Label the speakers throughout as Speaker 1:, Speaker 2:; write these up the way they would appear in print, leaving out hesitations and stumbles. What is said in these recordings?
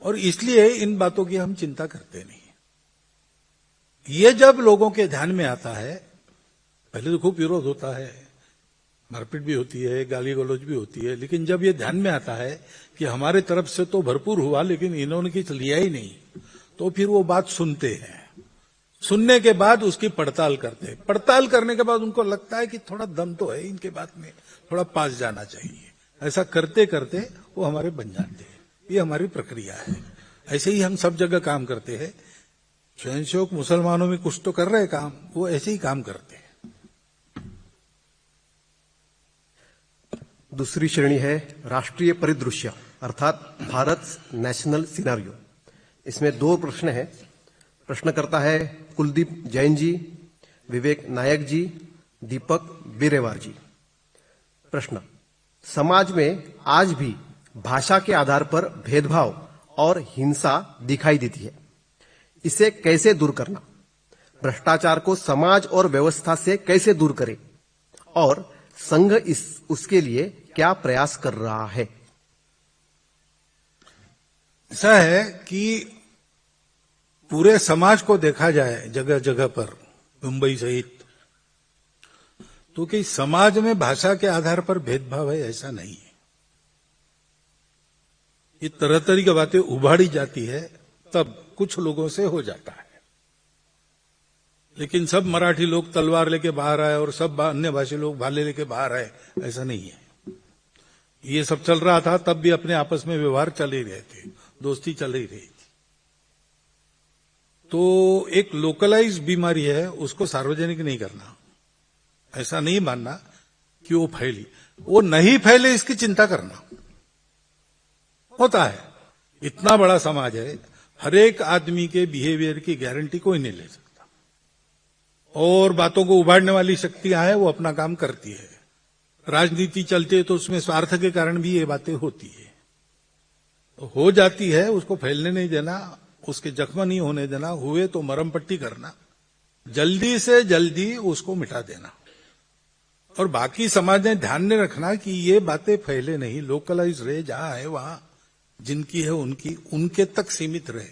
Speaker 1: और इसलिए इन बातों की हम चिंता करते नहीं। ये जब लोगों के ध्यान में आता है, पहले तो खूब विरोध होता है, मारपीट भी होती है, गाली गलौज भी होती है, लेकिन जब ये ध्यान में आता है कि हमारे तरफ से तो भरपूर हुआ लेकिन इन्होंने कुछ लिया ही नहीं, तो फिर वो बात सुनते हैं। सुनने के बाद उसकी पड़ताल करते हैं। पड़ताल करने के बाद उनको लगता है कि थोड़ा दम तो है इनके बात में, थोड़ा पास जाना चाहिए। ऐसा करते करते वो हमारे बन जाते हैं। ये हमारी प्रक्रिया है। ऐसे ही हम सब जगह काम करते हैं। स्वयंसेवक मुसलमानों में कुछ तो कर रहे काम, वो ऐसे ही काम करते हैं।
Speaker 2: दूसरी श्रेणी है राष्ट्रीय परिदृश्य, अर्थात भारत नेशनल सिनारियो। इसमें 2 प्रश्न हैं। प्रश्न करता है कुलदीप जैन जी, विवेक नायक जी, दीपक बिरेवार जी। प्रश्न: समाज में आज भी भाषा के आधार पर भेदभाव और हिंसा दिखाई देती है। इसे कैसे दूर करना? भ्रष्टाचार को समाज और व्यवस्था से कैसे दूर करें? और संघ उसके लिए क्या प्रयास कर रहा है?
Speaker 1: ऐसा है कि पूरे समाज को देखा जाए जगह जगह पर, मुंबई सहित, तो कि समाज में भाषा के आधार पर भेदभाव है, ऐसा नहीं है। ये तरह तरह की बातें उभाड़ी जाती है, तब कुछ लोगों से हो जाता है। लेकिन सब मराठी लोग तलवार लेके बाहर आए और सब अन्य भाषी लोग भाले लेके बाहर आए, ऐसा नहीं है। ये सब चल रहा था तब भी अपने आपस में व्यवहार चल ही रहे थे, दोस्ती चल ही रही थी। तो एक लोकलाइज बीमारी है, उसको सार्वजनिक नहीं करना। ऐसा नहीं मानना कि वो फैली, वो नहीं फैले इसकी चिंता करना होता है। इतना बड़ा समाज है, हर एक आदमी के बिहेवियर की गारंटी कोई नहीं ले सकता, और बातों को उभारने वाली शक्तियां हैं, वो अपना काम करती है। राजनीति चलती है तो उसमें स्वार्थ के कारण भी ये बातें होती है, तो हो जाती है। उसको फैलने नहीं देना, उसके जख्म नहीं होने देना, हुए तो मरहम पट्टी करना, जल्दी से जल्दी उसको मिटा देना। और बाकी समाज ने ध्यान में रखना कि ये बातें फैले नहीं, लोकलाइज रहे, जहां है वहां जिनकी है उनकी, उनके तक सीमित रहे,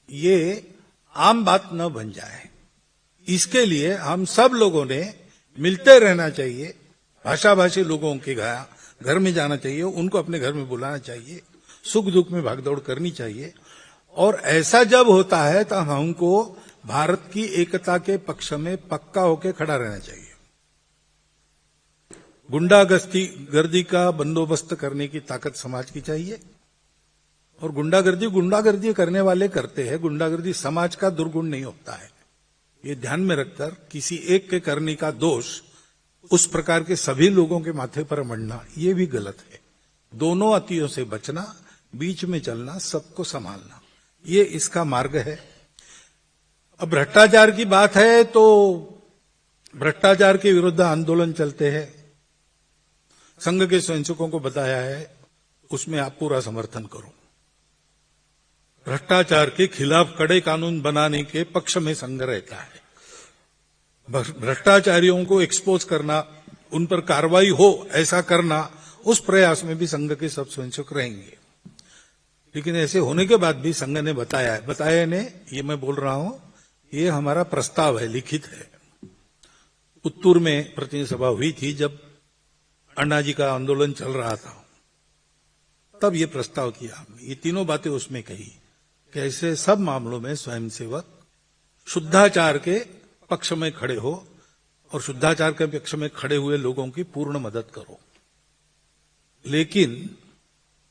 Speaker 1: ये आम बात न बन जाए। इसके लिए हम सब लोगों ने मिलते रहना चाहिए। भाषाभाषी लोगों के घर में जाना चाहिए, उनको अपने घर में बुलाना चाहिए, सुख दुख में भागदौड़ करनी चाहिए। और ऐसा जब होता है तो हमको भारत की एकता के पक्ष में पक्का होकर खड़ा रहना चाहिए। गुंडागर्दी का बंदोबस्त करने की ताकत समाज की चाहिए। और गुंडागर्दी करने वाले करते हैं। गुंडागर्दी समाज का दुर्गुण नहीं होता है, ये ध्यान में रखकर किसी एक के करने का दोष उस प्रकार के सभी लोगों के माथे पर मढ़ना, ये भी गलत है। दोनों अतियों से बचना, बीच में चलना, सबको संभालना, ये इसका मार्ग है। अब भ्रष्टाचार की बात है तो भ्रष्टाचार के विरुद्ध आंदोलन चलते हैं। संघ के स्वयंसेवकों को बताया है, उसमें आप पूरा समर्थन करो। भ्रष्टाचार के खिलाफ कड़े कानून बनाने के पक्ष में संघ रहता है। भ्रष्टाचारियों को एक्सपोज करना, उन पर कार्रवाई हो ऐसा करना, उस प्रयास में भी संघ के सब स्वयंसेवक रहेंगे। लेकिन ऐसे होने के बाद भी संघ ने बताया ने, ये मैं बोल रहा हूं, ये हमारा प्रस्ताव है, लिखित है। पुत्तूर में प्रतिनिधि सभा हुई थी जब अण्णा जी का आंदोलन चल रहा था, तब ये प्रस्ताव किया हमने। ये तीनों बातें उसमें कही कि ऐसे सब मामलों में स्वयंसेवक शुद्धाचार के पक्ष में खड़े हो और शुद्धाचार के पक्ष में खड़े हुए लोगों की पूर्ण मदद करो। लेकिन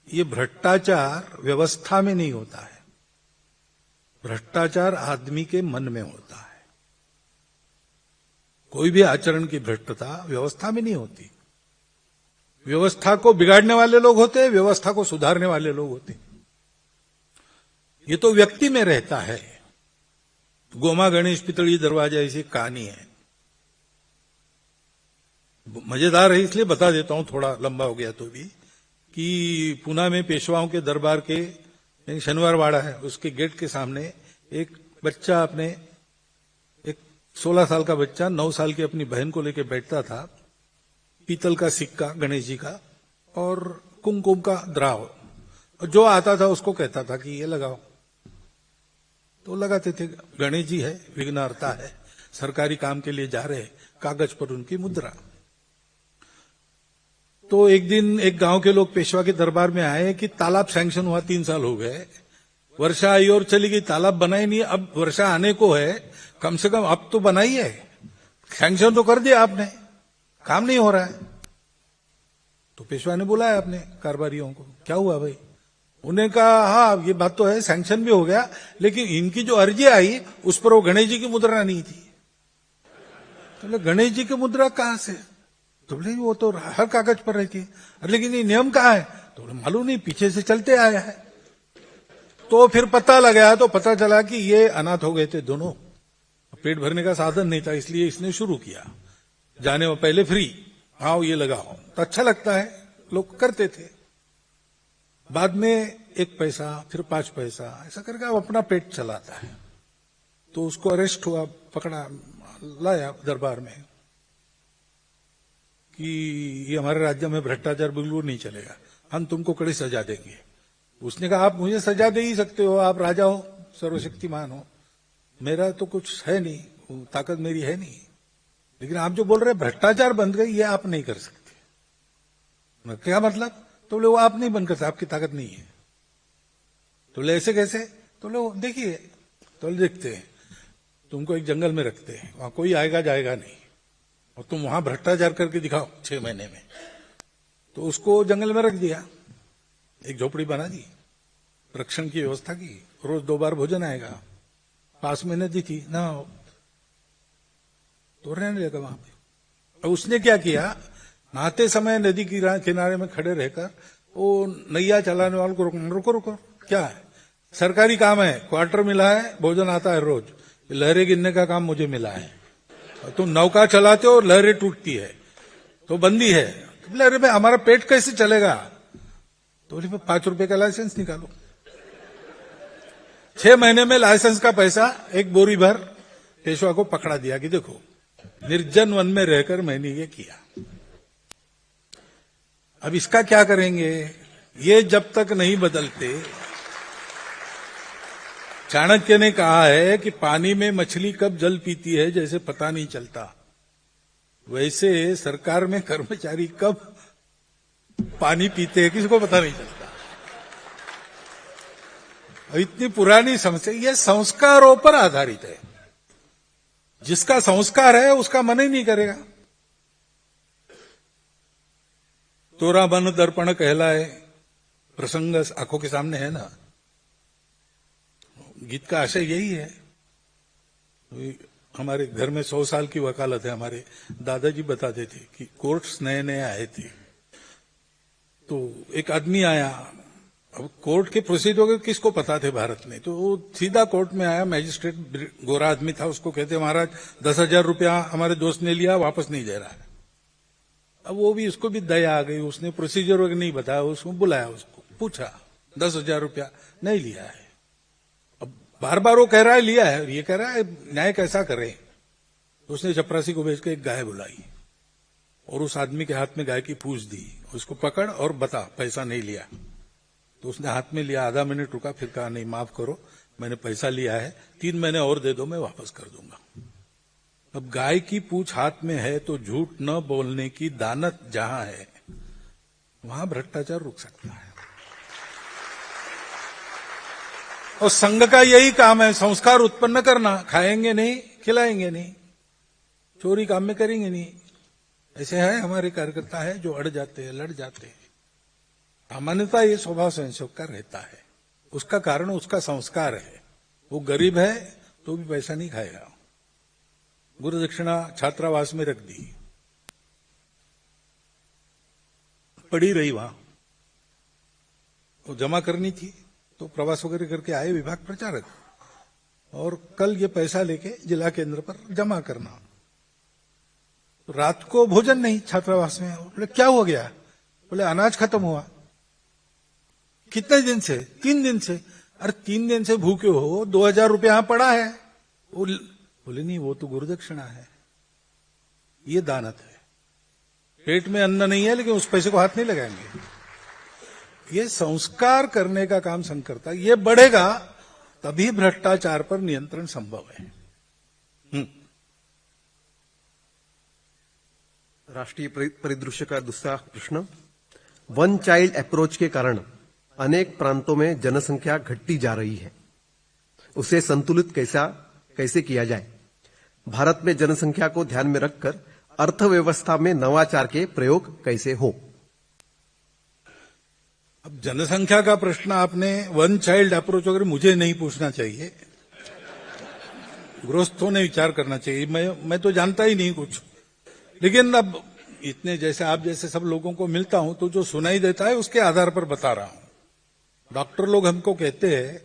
Speaker 1: ये भ्रष्टाचार व्यवस्था में नहीं होता है, भ्रष्टाचार आदमी के मन में होता है। कोई भी आचरण की भ्रष्टता व्यवस्था में नहीं होती। व्यवस्था को बिगाड़ने वाले लोग होते हैं, व्यवस्था को सुधारने वाले लोग होते हैं। ये तो व्यक्ति में रहता है। गोमा गणेश पितड़ी दरवाजा ऐसी कहानी है, मजेदार है इसलिए बता देता हूं, थोड़ा लंबा हो गया तो भी, कि पुणे में पेशवाओं के दरबार के शनिवार वाड़ा है, उसके गेट के सामने एक बच्चा अपने, एक 16 साल का बच्चा 9 साल की अपनी बहन को लेकर बैठता था। पीतल का सिक्का गणेश जी का और कुमकुम का द्राव और जो आता था उसको कहता था कि ये लगाओ, तो लगाते थे। गणेश जी है, विघ्नहर्ता है, सरकारी काम के लिए जा रहे, कागज पर उनकी मुद्रा। तो एक दिन एक गांव के लोग पेशवा के दरबार में आए कि तालाब सैंक्शन हुआ, 3 साल हो गए, वर्षा आई और चली गई, तालाब बना ही नहीं, अब वर्षा आने को है, कम से कम अब तो बना ही है, सैंक्शन तो कर दिया आपने, काम नहीं हो रहा है। तो पेशवा ने बुलाया अपने कारोबारियों को, क्या हुआ भाई? उन्हें कहा हाँ ये बात तो है, सैंक्शन भी हो गया, लेकिन इनकी जो अर्जी आई उस पर वो गणेश जी की मुद्रा नहीं थी। तो बोले गणेश जी की मुद्रा कहां से? तो बोले वो तो हर कागज पर रहती है। लेकिन ये नियम कहाँ है? तो बोले मालूम नहीं, पीछे से चलते आया है। तो फिर पता लगाया तो पता चला कि ये अनाथ हो गए थे दोनों, पेट भरने का साधन नहीं था, इसलिए इसने शुरू किया। जाने में पहले फ्री, आओ ये लगाओ, तो अच्छा लगता है, लोग करते थे। बाद में 1 पैसा, फिर 5 पैसा, ऐसा करके अब अपना पेट चलाता है। तो उसको अरेस्ट हुआ, पकड़ा, लाया दरबार में कि ये हमारे राज्य में भ्रष्टाचार बिल्कुल नहीं चलेगा, हम तुमको कड़ी सजा देंगे। उसने कहा आप मुझे सजा दे ही सकते हो, आप राजा हो, सर्वशक्तिमान हो, मेरा तो कुछ है नहीं, ताकत मेरी है नहीं, लेकिन आप जो बोल रहे हैं भ्रष्टाचार बंद गई, ये आप नहीं कर सकते। क्या मतलब? तो बोले वो आप नहीं बंद कर सकते, आपकी ताकत नहीं है। तो बोले ऐसे कैसे? तो बोले देखिए, तो देखते हैं, तुमको एक जंगल में रखते हैं, वहां कोई आएगा जाएगा नहीं, और तुम वहां भ्रष्टाचार करके दिखाओ 6 महीने में। तो उसको जंगल में रख दिया, एक झोपड़ी बना दी, रक्षण की व्यवस्था की, रोज 2 बार भोजन आएगा, पास में नदी थी ना, तो रहने लगा वहां पे। और उसने क्या किया, नहाते समय नदी की किनारे में खड़े रहकर वो नैया चलाने वालों को रुको रुको, क्या है, सरकारी काम है, क्वार्टर मिला है, भोजन आता है रोज, लहरें गिनने का काम मुझे मिला है, तुम नौका चलाते हो और लहरें टूटती है तो बंदी है। तो बोले अरे भाई हमारा पेट कैसे चलेगा? तो बोले 5 रुपए का लाइसेंस निकालो। 6 महीने में लाइसेंस का पैसा 1 बोरी भर पेशवा को पकड़ा दिया कि देखो निर्जन वन में रहकर मैंने ये किया। अब इसका क्या करेंगे? ये जब तक नहीं बदलते, चाणक्य ने कहा है कि पानी में मछली कब जल पीती है जैसे पता नहीं चलता, वैसे सरकार में कर्मचारी कब पानी पीते हैं किसी को पता नहीं चलता। इतनी पुरानी समस्या, ये संस्कारों पर आधारित है। जिसका संस्कार है उसका मन ही नहीं करेगा। तोरा मन दर्पण कहलाए, प्रसंग आंखों के सामने है ना। गीत का आशय यही है। हमारे घर में 100 साल की वकालत है। हमारे दादाजी बताते थे कि कोर्ट्स नए नए आए थे, तो एक आदमी आया, अब कोर्ट के प्रोसीजर किसको पता थे भारत में, तो वो सीधा कोर्ट में आया, मैजिस्ट्रेट गोरा आदमी था, उसको कहते महाराज 10,000 रुपया हमारे दोस्त ने लिया, वापस नहीं दे रहा है। अब वो भी, उसको भी दया आ गई, उसने प्रोसीजर वगैरह नहीं बताया, उसको बुलाया, उसको पूछा 10,000 रुपया नहीं लिया है। अब बार बार वो कह रहा है लिया है, ये कह रहा है न्याय कैसा करे। तो उसने चपरासी को भेज के एक गाय बुलाई और उस आदमी के हाथ में गाय की पूंछ दी, उसको पकड़ और बता पैसा नहीं लिया। तो उसने हाथ में लिया, आधा मिनट रुका, फिर कहा नहीं माफ करो, मैंने पैसा लिया है, 3 महीने और दे दो, मैं वापस कर दूंगा। अब गाय की पूंछ हाथ में है तो झूठ न बोलने की दानत जहां है वहां भ्रष्टाचार रुक सकता है। और संघ का यही काम है, संस्कार उत्पन्न करना। खाएंगे नहीं, खिलाएंगे नहीं, चोरी काम में करेंगे नहीं। ऐसे है हमारे कार्यकर्ता है जो अड़ जाते हैं, लड़ जाते हैं। सामान्यता ये स्वभाव संयोग का रहता है। उसका कारण उसका संस्कार है। वो गरीब है तो भी पैसा नहीं खाएगा। गुरु दक्षिणा छात्रावास में रख दी, पड़ी रही वहां, वो जमा करनी थी, तो प्रवास वगैरह करके आए विभाग प्रचारक, और कल ये पैसा लेके जिला केंद्र पर जमा करना। तो रात को भोजन नहीं छात्रावास में। बोले क्या हो गया? बोले अनाज खत्म हुआ। कितने दिन से? 3 दिन से। अरे 3 दिन से भूखे हो, 2,000 रुपया यहां पड़ा है। बोले नहीं, वो तो गुरुदक्षिणा है, ये दानत है। पेट में अन्न नहीं है लेकिन उस पैसे को हाथ नहीं लगाएंगे। ये संस्कार करने का काम संघ करता है। ये बढ़ेगा तभी भ्रष्टाचार पर नियंत्रण संभव है।
Speaker 2: राष्ट्रीय परिदृश्य का दूसरा प्रश्न, वन चाइल्ड अप्रोच के कारण अनेक प्रांतों में जनसंख्या घटती जा रही है, उसे संतुलित कैसे किया जाए? भारत में जनसंख्या को ध्यान में रखकर अर्थव्यवस्था में नवाचार के प्रयोग कैसे हो?
Speaker 1: अब जनसंख्या का प्रश्न आपने वन चाइल्ड अप्रोच वगैरह मुझे नहीं पूछना चाहिए, गृहस्थों ने विचार करना चाहिए। मैं तो जानता ही नहीं कुछ। लेकिन अब इतने जैसे आप जैसे सब लोगों को मिलता हूं तो जो सुनाई देता है उसके आधार पर बता रहा हूं। डॉक्टर लोग हमको कहते हैं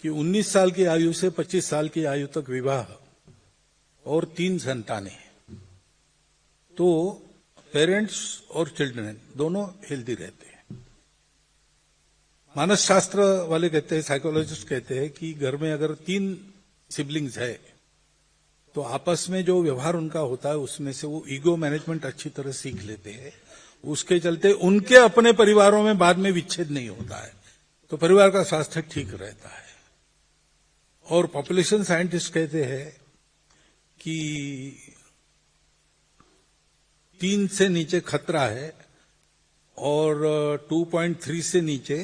Speaker 1: कि 19 साल की आयु से 25 साल की आयु तक विवाह और 3 संतानें, तो पेरेंट्स और चिल्ड्रन दोनों हेल्दी रहते हैं। मानस शास्त्र वाले कहते हैं, साइकोलॉजिस्ट कहते हैं कि घर में अगर 3 सिबलिंग्स है तो आपस में जो व्यवहार उनका होता है उसमें से वो ईगो मैनेजमेंट अच्छी तरह सीख लेते हैं। उसके चलते उनके अपने परिवारों में बाद में विच्छेद नहीं होता है, तो परिवार का स्वास्थ्य ठीक रहता है। और पॉपुलेशन साइंटिस्ट कहते हैं कि 3 से नीचे खतरा है और 2.3 से नीचे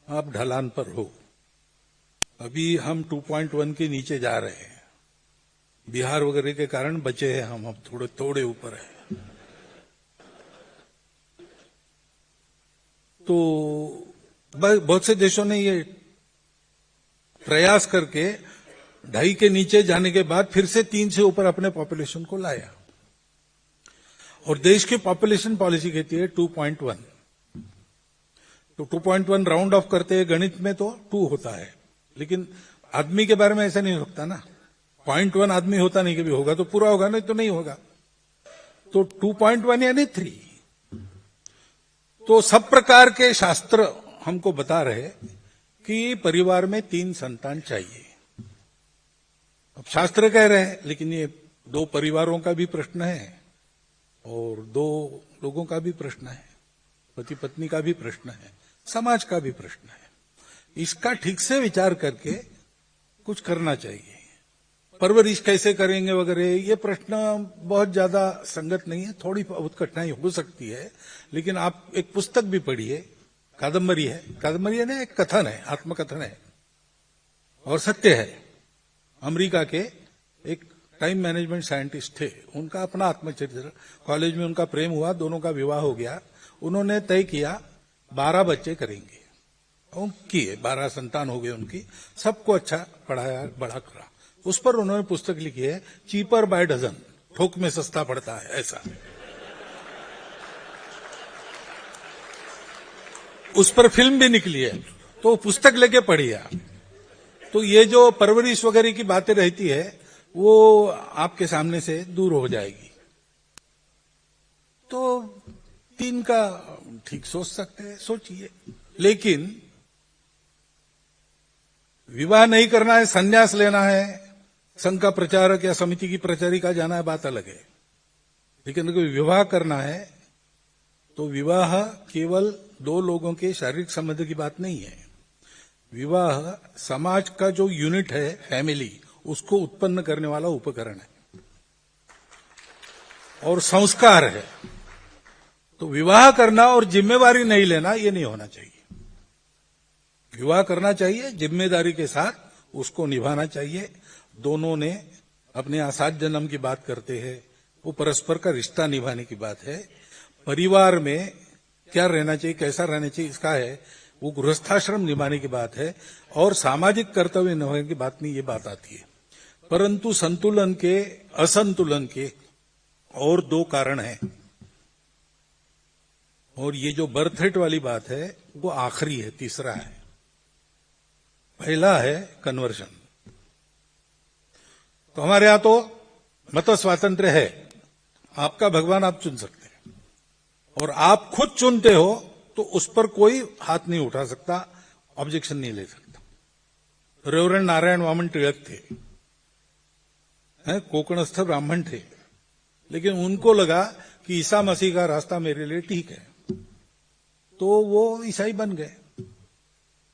Speaker 1: आप ढलान पर हो। अभी हम 2.1 के नीचे जा रहे हैं, बिहार वगैरह के कारण बचे हैं हम, अब थोड़े ऊपर है। तो बहुत से देशों ने ये प्रयास करके 2.5 के नीचे जाने के बाद फिर से 3 से ऊपर अपने पॉपुलेशन को लाया। और देश की पॉपुलेशन पॉलिसी कहती है 2.1, तो 2.1 राउंड ऑफ करते हैं, गणित में तो 2 होता है, लेकिन आदमी के बारे में ऐसा नहीं होता ना। 0.1 आदमी होता नहीं, कभी होगा तो पूरा होगा, नहीं तो नहीं होगा। तो 2.1 यानी 3। तो सब प्रकार के शास्त्र हमको बता रहे कि परिवार में 3 संतान चाहिए। अब शास्त्र कह रहे हैं, लेकिन ये 2 परिवारों का भी प्रश्न है और 2 लोगों का भी प्रश्न है, पति पत्नी का भी प्रश्न है, समाज का भी प्रश्न है। इसका ठीक से विचार करके कुछ करना चाहिए। परवरिश कैसे करेंगे वगैरह, ये प्रश्न बहुत ज्यादा संगत नहीं है, थोड़ी बहुत कठिनाई हो सकती है। लेकिन आप एक पुस्तक भी पढ़िए, कादम्बरी है ना, एक कथन है, आत्मकथन है और सत्य है। अमेरिका के एक टाइम मैनेजमेंट साइंटिस्ट थे, उनका अपना आत्मचरित्र। कॉलेज में उनका प्रेम हुआ, दोनों का विवाह हो गया। उन्होंने तय किया 12 बच्चे करेंगे, किए 12 संतान हो गए उनकी, सबको अच्छा पढ़ाया, बड़ा करा। उस पर उन्होंने पुस्तक लिखी है, चीपर बाय डजन, थोक में सस्ता पड़ता है, ऐसा। उस पर फिल्म भी निकली है, तो पुस्तक लेके पढ़िए। तो ये जो परवरिश वगैरह की बातें रहती है वो आपके सामने से दूर हो जाएगी। तो 3 का ठीक सोच सकते हैं, सोचिए। लेकिन विवाह नहीं करना है, संन्यास लेना है, संघ का प्रचारक या समिति की प्रचारिका जाना है, बात अलग है। लेकिन अगर विवाह करना है तो विवाह केवल 2 लोगों के शारीरिक संबंध की बात नहीं है। विवाह समाज का जो यूनिट है, फैमिली, उसको उत्पन्न करने वाला उपकरण है और संस्कार है। तो विवाह करना और जिम्मेवारी नहीं लेना, ये नहीं होना चाहिए। विवाह करना चाहिए, जिम्मेदारी के साथ उसको निभाना चाहिए। दोनों ने अपने 7 जन्म की बात करते हैं, वो परस्पर का रिश्ता निभाने की बात है। परिवार में क्या रहना चाहिए, कैसा रहना चाहिए, इसका है, वो गृहस्थाश्रम निभाने की बात है और सामाजिक कर्तव्य निभाने की बात नहीं, ये बात आती है। परंतु संतुलन के, असंतुलन के और 2 कारण हैं। और ये जो बर्थ रेट वाली बात है वो आखिरी है, तीसरा है। पहला है कन्वर्शन। तो हमारे यहां तो मत स्वातंत्र्य है, आपका भगवान आप चुन सकते हैं और आप खुद चुनते हो तो उस पर कोई हाथ नहीं उठा सकता, ऑब्जेक्शन नहीं ले सकता। रेवरेंड नारायण वामन टिळक थे, कोकणस्थ ब्राह्मण थे, लेकिन उनको लगा कि ईसा मसीह का रास्ता मेरे लिए ठीक है, तो वो ईसाई बन गए।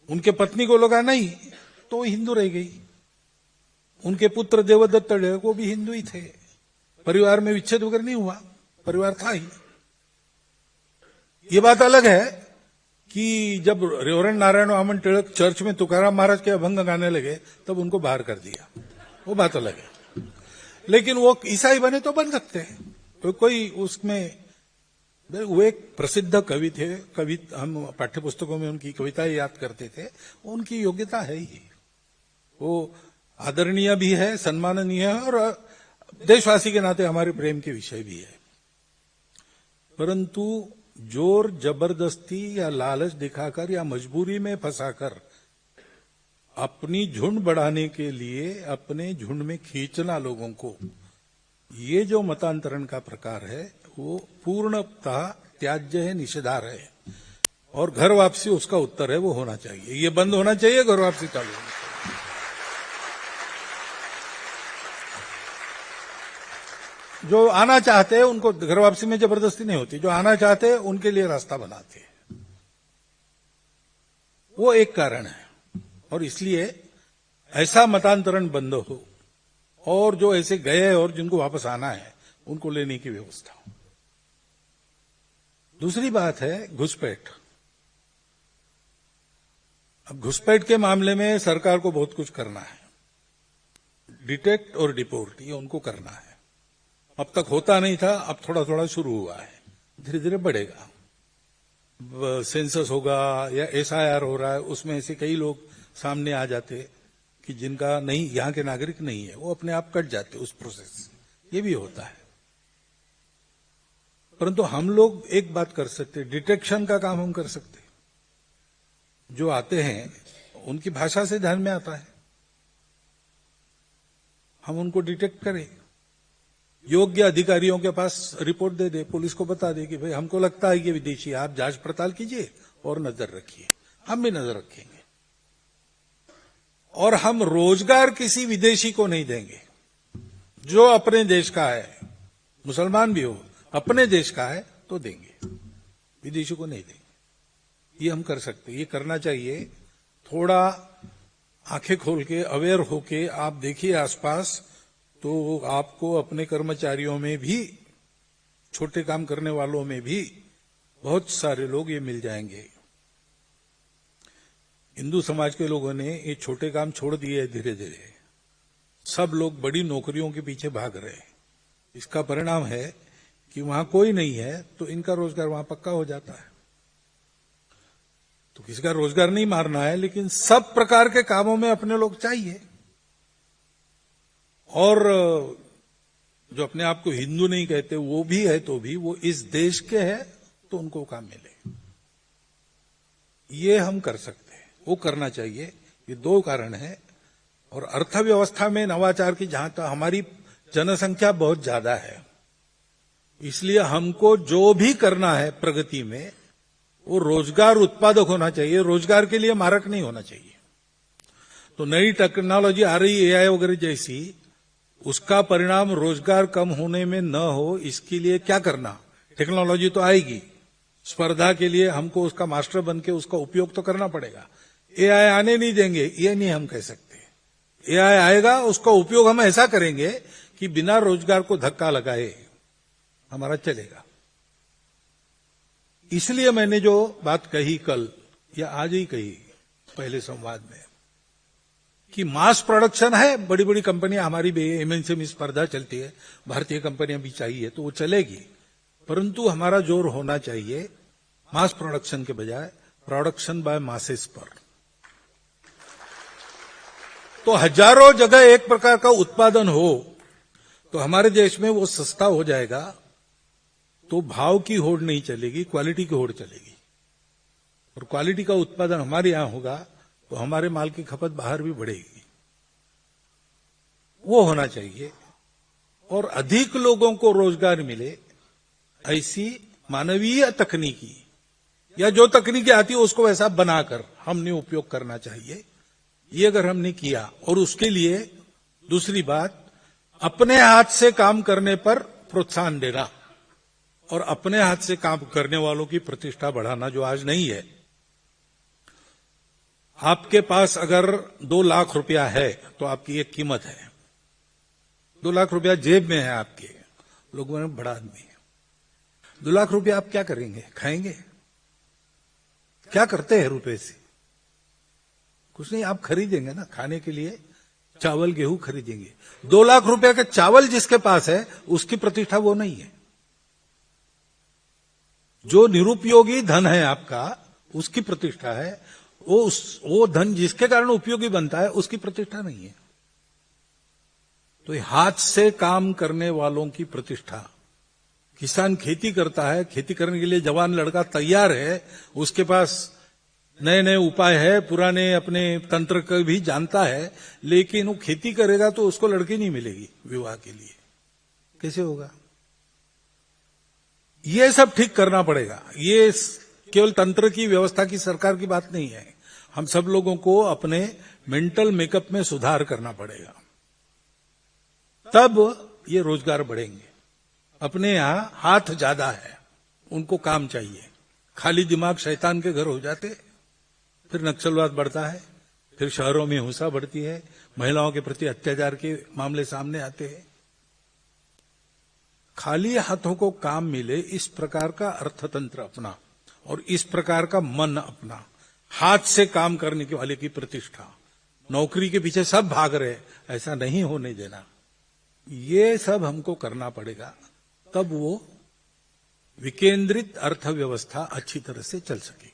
Speaker 1: उनके पत्नी को लगा नहीं तो वो हिंदू रह गई। उनके पुत्र देवदत्त वो भी हिंदू ही थे। परिवार में विच्छेद वगैरह नहीं हुआ, परिवार था ही। ये बात अलग है कि जब रेवरेंड नारायण वामन टिळक चर्च में तुकाराम महाराज के अभंग गाने लगे तब उनको बाहर कर दिया, वो बात अलग है। लेकिन वो ईसाई बने तो बन सकते हैं, तो कोई उसमें। वो एक प्रसिद्ध कवि थे, हम पाठ्य पुस्तकों में उनकी कविताएं याद करते थे। उनकी योग्यता है ही, वो आदरणीय भी है, सम्माननीय है और देशवासी के नाते हमारे प्रेम के विषय भी है। परंतु जोर जबरदस्ती या लालच दिखाकर या मजबूरी में फंसाकर अपनी झुंड बढ़ाने के लिए अपने झुंड में खींचना लोगों को, ये जो मतांतरण का प्रकार है वो पूर्णतः त्याज्य है, निषेधार्ह है। और घर वापसी उसका उत्तर है, वो होना चाहिए, ये बंद होना चाहिए, घर वापसी चालू होना चाहिए। जो आना चाहते हैं उनको घर वापसी में जबरदस्ती नहीं होती, जो आना चाहते हैं उनके लिए रास्ता बनाते हैं, वो एक कारण है। और इसलिए ऐसा मतांतरण बंद हो और जो ऐसे गए और जिनको वापस आना है उनको लेने की व्यवस्था हो। दूसरी बात है घुसपैठ। अब घुसपैठ के मामले में सरकार को बहुत कुछ करना है, डिटेक्ट और डिपोर्ट, ये उनको करना है। अब तक होता नहीं था, अब थोड़ा थोड़ा शुरू हुआ है, धीरे धीरे बढ़ेगा। सेंसस होगा या एसआईआर हो रहा है, उसमें ऐसे कई लोग सामने आ जाते कि जिनका नहीं, यहां के नागरिक नहीं है, वो अपने आप कट जाते उस प्रोसेस से, ये भी होता है। परंतु हम लोग एक बात कर सकते, डिटेक्शन का काम हम कर सकते। जो आते हैं उनकी भाषा से ध्यान में आता है, हम उनको डिटेक्ट करें, योग्य अधिकारियों के पास रिपोर्ट दे दे, पुलिस को बता दे कि भाई हमको लगता है कि विदेशी, आप जांच पड़ताल कीजिए और नजर रखिए, हम भी नजर रखेंगे। और हम रोजगार किसी विदेशी को नहीं देंगे, जो अपने देश का है, मुसलमान भी हो, अपने देश का है तो देंगे, विदेशी को नहीं देंगे। ये हम कर सकते, ये करना चाहिए। थोड़ा आंखें खोल के, अवेयर होके आप देखिए आसपास, तो आपको अपने कर्मचारियों में भी, छोटे काम करने वालों में भी बहुत सारे लोग ये मिल जाएंगे। हिंदू समाज के लोगों ने ये छोटे काम छोड़ दिए धीरे धीरे, सब लोग बड़ी नौकरियों के पीछे भाग रहे हैं। इसका परिणाम है कि वहां कोई नहीं है तो इनका रोजगार वहां पक्का हो जाता है। तो किसी का रोजगार नहीं मारना है, लेकिन सब प्रकार के कामों में अपने लोग चाहिए। और जो अपने आप को हिंदू नहीं कहते वो भी है, तो भी वो इस देश के हैं तो उनको काम मिले, ये हम कर सकते हैं, वो करना चाहिए। ये दो कारण है। और अर्थव्यवस्था में नवाचार की, जहां तक हमारी जनसंख्या बहुत ज्यादा है, इसलिए हमको जो भी करना है प्रगति में, वो रोजगार उत्पादक होना चाहिए, रोजगार के लिए मारक नहीं होना चाहिए। तो नई टेक्नोलॉजी आ रही, एआई वगैरह जैसी, उसका परिणाम रोजगार कम होने में न हो, इसके लिए क्या करना? टेक्नोलॉजी तो आएगी, स्पर्धा के लिए हमको उसका मास्टर बन के उसका उपयोग तो करना पड़ेगा। एआई आने नहीं देंगे, ये नहीं हम कह सकते। एआई आएगा, उसका उपयोग हम ऐसा करेंगे कि बिना रोजगार को धक्का लगाए हमारा चलेगा। इसलिए मैंने जो बात कही कल या आज ही कही पहले संवाद में कि मास प्रोडक्शन है, बड़ी बड़ी कंपनियां, हमारी भी एमएनसी में स्पर्धा चलती है, भारतीय कंपनियां भी चाहिए तो वो चलेगी, परंतु हमारा जोर होना चाहिए मास प्रोडक्शन के बजाय प्रोडक्शन बाय मासेस पर। तो हजारों जगह एक प्रकार का उत्पादन हो तो हमारे देश में वो सस्ता हो जाएगा, तो भाव की होड़ नहीं चलेगी, क्वालिटी की होड़ चलेगी। और क्वालिटी का उत्पादन हमारे यहां होगा तो हमारे माल की खपत बाहर भी बढ़ेगी, वो होना चाहिए। और अधिक लोगों को रोजगार मिले, ऐसी मानवीय तकनीकी या जो तकनीकी आती है उसको वैसा बनाकर हमने उपयोग करना चाहिए। ये अगर हमने किया, और उसके लिए दूसरी बात, अपने हाथ से काम करने पर प्रोत्साहन देना और अपने हाथ से काम करने वालों की प्रतिष्ठा बढ़ाना, जो आज नहीं है। आपके पास अगर 2 लाख रुपया है तो आपकी एक कीमत है। 2 लाख रुपया जेब में है आपके, लोगों में बड़ा आदमी है। 2 लाख रुपया आप क्या करेंगे? खाएंगे? क्या करते हैं रुपए से? कुछ नहीं, आप खरीदेंगे ना खाने के लिए, चावल गेहूं खरीदेंगे। 2 लाख रुपए का चावल जिसके पास है उसकी प्रतिष्ठा वो नहीं है। जो निरुपयोगी धन है आपका, उसकी प्रतिष्ठा है। वो धन जिसके कारण उपयोगी बनता है उसकी प्रतिष्ठा नहीं है। तो ये हाथ से काम करने वालों की प्रतिष्ठा। किसान खेती करता है, खेती करने के लिए जवान लड़का तैयार है, उसके पास नए नए उपाय है, पुराने अपने तंत्र को भी जानता है, लेकिन वो खेती करेगा तो उसको लड़की नहीं मिलेगी विवाह के लिए। कैसे होगा? ये सब ठीक करना पड़ेगा। ये केवल तंत्र की व्यवस्था की, सरकार की बात नहीं है। हम सब लोगों को अपने मेंटल मेकअप में सुधार करना पड़ेगा, तब ये रोजगार बढ़ेंगे। अपने यहां हाथ ज्यादा है, उनको काम चाहिए। खाली दिमाग शैतान के घर हो जाते, फिर नक्सलवाद बढ़ता है, फिर शहरों में हिंसा बढ़ती है, महिलाओं के प्रति अत्याचार के मामले सामने आते हैं। खाली हाथों को काम मिले, इस प्रकार का अर्थतंत्र अपना और इस प्रकार का मन अपना, हाथ से काम करने के वाले की प्रतिष्ठा। नौकरी के पीछे सब भाग रहे, ऐसा नहीं होने देना। ये सब हमको करना पड़ेगा, तब वो विकेंद्रित अर्थव्यवस्था अच्छी तरह से चल सके।